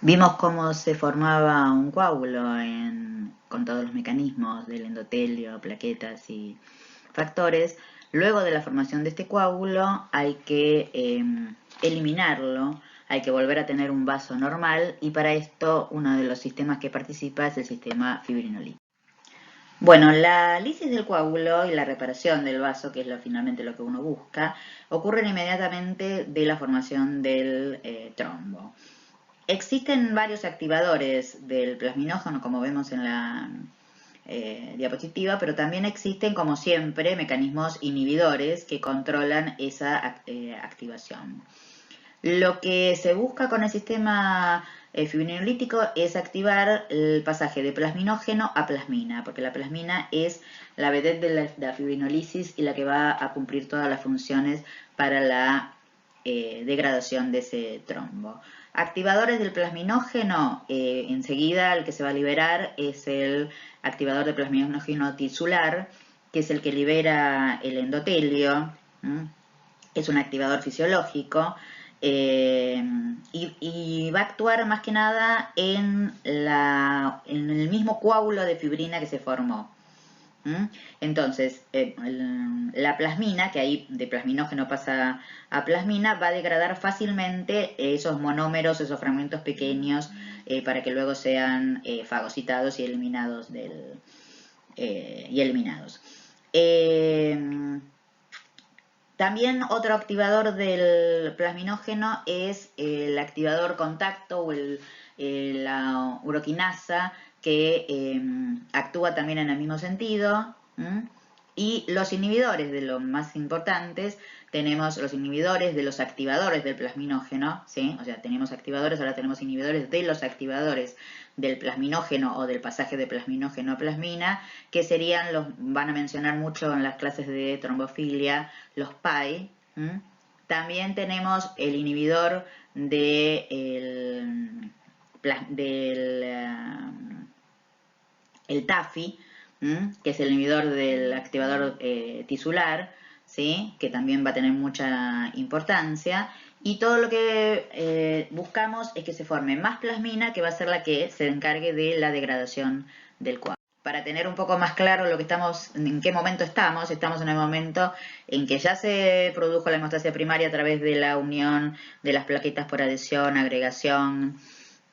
Vimos cómo se formaba un coágulo con todos los mecanismos del endotelio, plaquetas y factores. Luego de la formación de este coágulo hay que eliminarlo, hay que volver a tener un vaso normal y para esto uno de los sistemas que participa es el sistema fibrinolítico. Bueno, la lisis del coágulo y la reparación del vaso, que es finalmente lo que uno busca, ocurren inmediatamente de la formación del trombo. Existen varios activadores del plasminógeno, como vemos en la diapositiva, pero también existen, como siempre, mecanismos inhibidores que controlan esa activación. Lo que se busca con el sistema fibrinolítico es activar el pasaje de plasminógeno a plasmina, porque la plasmina es la vedette de la fibrinolisis y la que va a cumplir todas las funciones para la degradación de ese trombo. Activadores del plasminógeno, enseguida el que se va a liberar es el activador de plasminógeno tisular, que es el que libera el endotelio, es un activador fisiológico, y va a actuar más que nada en el mismo coágulo de fibrina que se formó. Entonces, la plasmina, que ahí de plasminógeno pasa a plasmina, va a degradar fácilmente esos monómeros, esos fragmentos pequeños, para que luego sean fagocitados y eliminados. También otro activador del plasminógeno es el activador contacto o la uroquinasa, que actúa también en el mismo sentido. Y los inhibidores de los más importantes, tenemos los inhibidores de los activadores del plasminógeno, ¿sí? O sea, tenemos activadores, ahora tenemos inhibidores de los activadores del plasminógeno o del pasaje de plasminógeno a plasmina, que serían van a mencionar mucho en las clases de trombofilia, los PAI. También tenemos el inhibidor del el TAFI, que es el inhibidor del activador tisular, ¿sí? Que también va a tener mucha importancia. Y todo lo que buscamos es que se forme más plasmina, que va a ser la que se encargue de la degradación del coágulo. Para tener un poco más claro lo que en qué momento estamos en el momento en que ya se produjo la hemostasia primaria a través de la unión de las plaquetas por adhesión, agregación,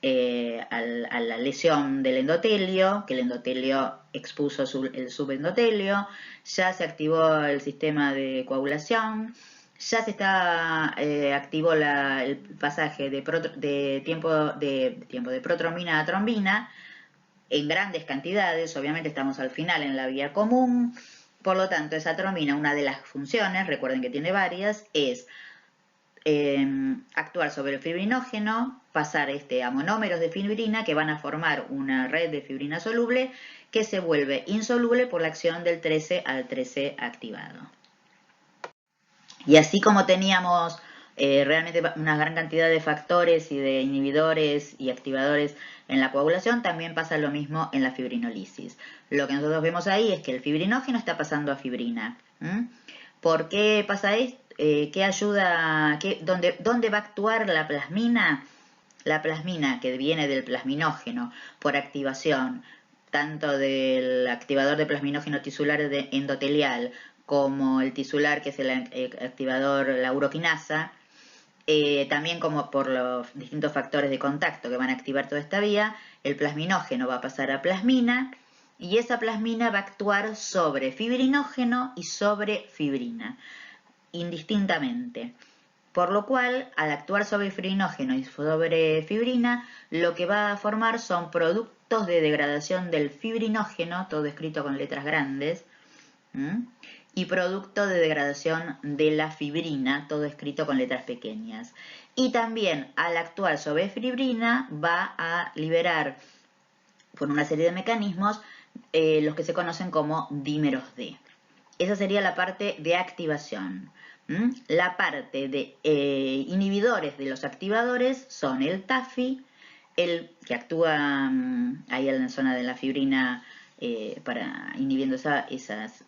a la lesión del endotelio, que el endotelio expuso el subendotelio, ya se activó el sistema de coagulación, ya se activó el pasaje de tiempo de protrombina a trombina en grandes cantidades. Obviamente estamos al final en la vía común, por lo tanto esa trombina, una de las funciones, recuerden que tiene varias, es actuar sobre el fibrinógeno, pasar a monómeros de fibrina que van a formar una red de fibrina soluble que se vuelve insoluble por la acción del 13 al 13 activado. Y así como teníamos realmente una gran cantidad de factores y de inhibidores y activadores en la coagulación, también pasa lo mismo en la fibrinolisis. Lo que nosotros vemos ahí es que el fibrinógeno está pasando a fibrina. ¿Por qué pasa esto? ¿Qué ayuda? ¿Dónde va a actuar la plasmina? La plasmina que viene del plasminógeno por activación tanto del activador de plasminógeno tisular endotelial como el tisular, que es el activador, la uroquinasa, también como por los distintos factores de contacto que van a activar toda esta vía, el plasminógeno va a pasar a plasmina y esa plasmina va a actuar sobre fibrinógeno y sobre fibrina, indistintamente. Por lo cual, al actuar sobre fibrinógeno y sobre fibrina, lo que va a formar son productos de degradación del fibrinógeno, todo escrito con letras grandes, y producto de degradación de la fibrina, todo escrito con letras pequeñas. Y también, al actuar sobre fibrina, va a liberar, por una serie de mecanismos, los que se conocen como dímeros D. Esa sería la parte de activación. La parte de inhibidores de los activadores son el TAFI, el que actúa ahí en la zona de la fibrina para inhibiendo esa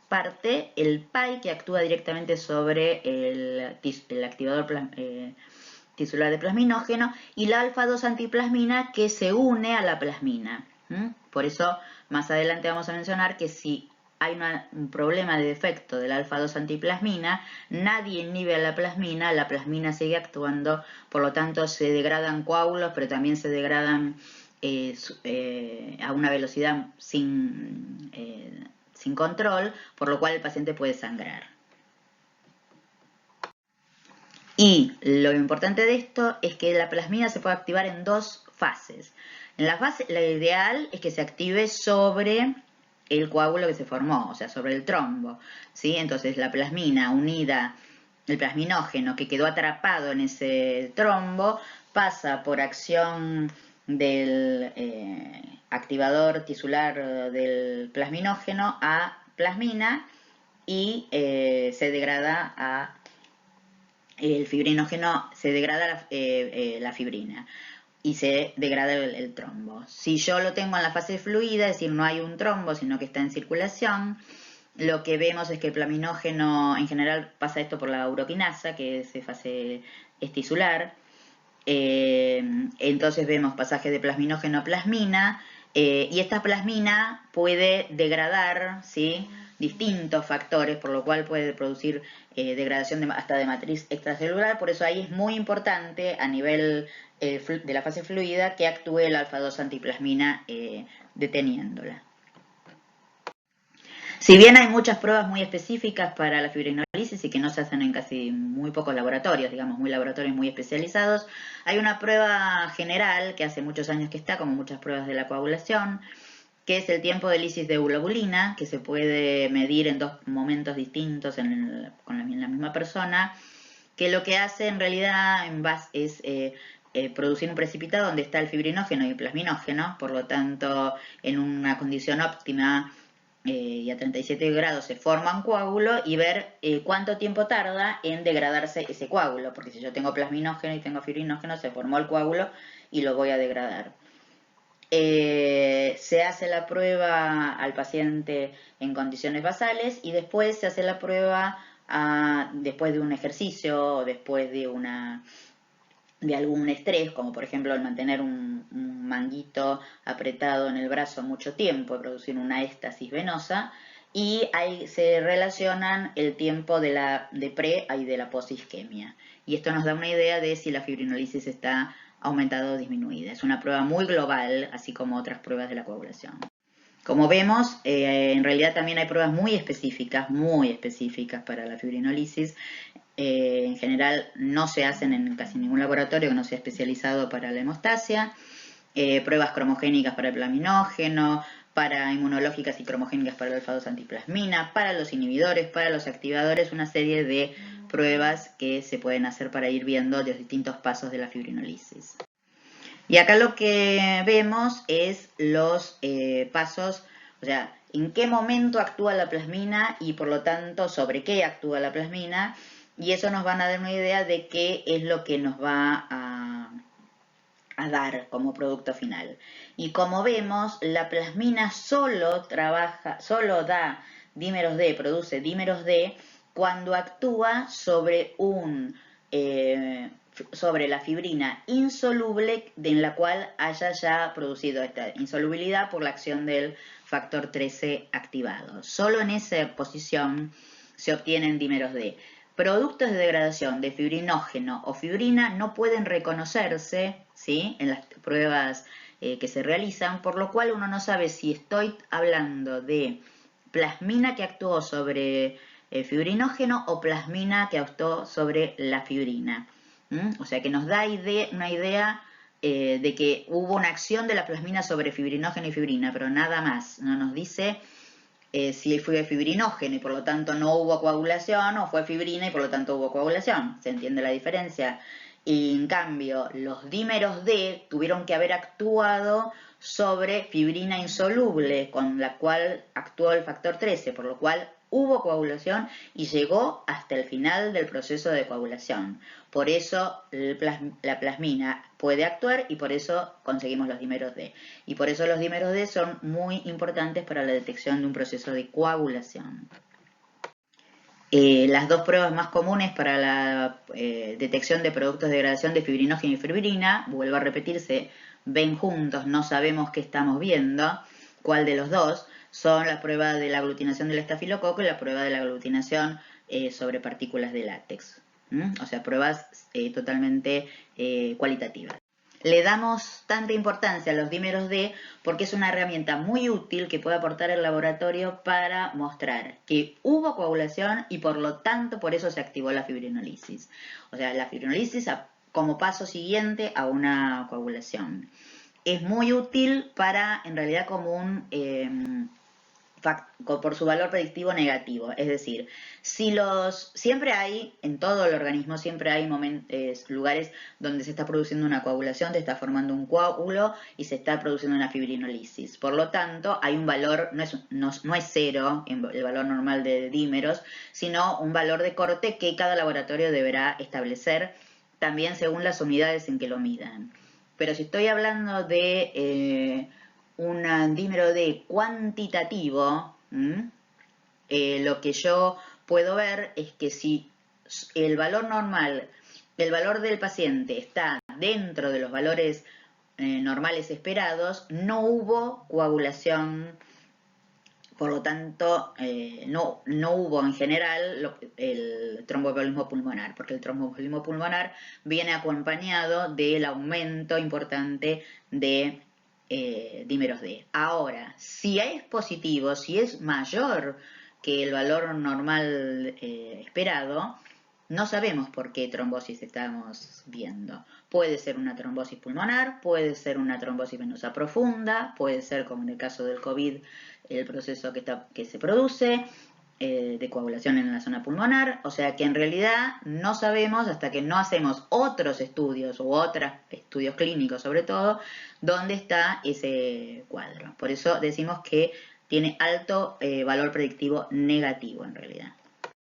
parte, el PAI que actúa directamente sobre el activador tisular de plasminógeno, y la alfa-2-antiplasmina que se une a la plasmina. Por eso, más adelante vamos a mencionar que si hay un problema de defecto de la alfa-2-antiplasmina, nadie inhibe a la plasmina sigue actuando, por lo tanto se degradan coágulos, pero también se degradan a una velocidad sin control, por lo cual el paciente puede sangrar. Y lo importante de esto es que la plasmina se puede activar en dos fases. En la fase, la ideal es que se active sobre el coágulo que se formó, o sea, sobre el trombo, ¿sí? Entonces la plasmina unida, el plasminógeno que quedó atrapado en ese trombo, pasa por acción del activador tisular del plasminógeno a plasmina y se degrada a el fibrinógeno, se degrada la fibrina y se degrada el trombo. Si yo lo tengo en la fase fluida, es decir, no hay un trombo, sino que está en circulación, lo que vemos es que el plasminógeno, en general pasa esto por la uroquinasa, que es de fase tisular, entonces vemos pasaje de plasminógeno a plasmina, y esta plasmina puede degradar, ¿sí?, distintos factores, por lo cual puede producir degradación hasta de matriz extracelular. Por eso ahí es muy importante a nivel de la fase fluida que actúe la alfa-2-antiplasmina deteniéndola. Si bien hay muchas pruebas muy específicas para la fibrinólisis y que no se hacen en casi muy pocos laboratorios, digamos, laboratorios muy especializados, hay una prueba general que hace muchos años que está, como muchas pruebas de la coagulación, que es el tiempo de lisis de globulina, que se puede medir en dos momentos distintos con la misma persona, que lo que hace en realidad es producir un precipitado donde está el fibrinógeno y el plasminógeno, por lo tanto, en una condición óptima y a 37 grados se forma un coágulo, y ver cuánto tiempo tarda en degradarse ese coágulo, porque si yo tengo plasminógeno y tengo fibrinógeno, se formó el coágulo y lo voy a degradar. Se hace la prueba al paciente en condiciones basales y después se hace la prueba después de un ejercicio o después de algún estrés, como por ejemplo el mantener un manguito apretado en el brazo mucho tiempo y producir una éstasis venosa, y ahí se relacionan el tiempo de pre y de la posisquemia. Y esto nos da una idea de si la fibrinólisis está aumentada o disminuida. Es una prueba muy global, así como otras pruebas de la coagulación. Como vemos, en realidad también hay pruebas muy específicas para la fibrinólisis. En general no se hacen en casi ningún laboratorio que no sea especializado para la hemostasia. Pruebas cromogénicas para el plasminógeno, para inmunológicas y cromogénicas para el alfa-2-antiplasmina, para los inhibidores, para los activadores, una serie de pruebas que se pueden hacer para ir viendo los distintos pasos de la fibrinólisis. Y acá lo que vemos es los pasos, o sea, en qué momento actúa la plasmina y por lo tanto sobre qué actúa la plasmina, y eso nos van a dar una idea de qué es lo que nos va a dar como producto final. Y como vemos, la plasmina solo da dímeros D, produce dímeros D cuando actúa sobre sobre la fibrina insoluble en la cual haya ya producido esta insolubilidad por la acción del factor 13 activado. Solo en esa posición se obtienen dímeros D. Productos de degradación de fibrinógeno o fibrina no pueden reconocerse, ¿sí?, en las pruebas que se realizan, por lo cual uno no sabe si estoy hablando de plasmina que actuó sobre fibrinógeno o plasmina que actuó sobre la fibrina. O sea que nos da una idea de que hubo una acción de la plasmina sobre fibrinógeno y fibrina, pero nada más. No nos dice si fue fibrinógeno y por lo tanto no hubo coagulación, o fue fibrina y por lo tanto hubo coagulación. ¿Se entiende la diferencia? Y en cambio, los dímeros D tuvieron que haber actuado sobre fibrina insoluble, con la cual actuó el factor 13, por lo cual hubo coagulación y llegó hasta el final del proceso de coagulación. Por eso la plasmina puede actuar y por eso conseguimos los dímeros D. Y por eso los dímeros D son muy importantes para la detección de un proceso de coagulación. Las dos pruebas más comunes para la detección de productos de degradación de fibrinógeno y fibrina, vuelvo a repetir, se ven juntos, no sabemos qué estamos viendo, cuál de los dos, son la prueba de la aglutinación del estafilococo y la prueba de la aglutinación sobre partículas de látex. O sea, pruebas totalmente cualitativas. Le damos tanta importancia a los dímeros D porque es una herramienta muy útil que puede aportar el laboratorio para mostrar que hubo coagulación y por lo tanto por eso se activó la fibrinolisis. O sea, la fibrinolisis como paso siguiente a una coagulación. Es muy útil para, en realidad, como un por su valor predictivo negativo. Es decir, siempre hay, en todo el organismo, siempre hay lugares donde se está produciendo una coagulación, se está formando un coágulo y se está produciendo una fibrinolisis. Por lo tanto, hay un valor, no es cero el valor normal de dímeros, sino un valor de corte que cada laboratorio deberá establecer también según las unidades en que lo midan. Pero si estoy hablando de un dímero D cuantitativo, lo que yo puedo ver es que si el valor normal, el valor del paciente está dentro de los valores normales esperados, no hubo coagulación, por lo tanto no hubo en general el tromboembolismo pulmonar, porque el tromboembolismo pulmonar viene acompañado del aumento importante de dímeros D. Ahora, si es positivo, si es mayor que el valor normal esperado, no sabemos por qué trombosis estamos viendo. Puede ser una trombosis pulmonar, puede ser una trombosis venosa profunda, puede ser, como en el caso del COVID, el proceso que se produce de coagulación en la zona pulmonar. O sea que en realidad no sabemos hasta que no hacemos otros estudios u otros estudios clínicos sobre todo, dónde está ese cuadro. Por eso decimos que tiene alto valor predictivo negativo en realidad.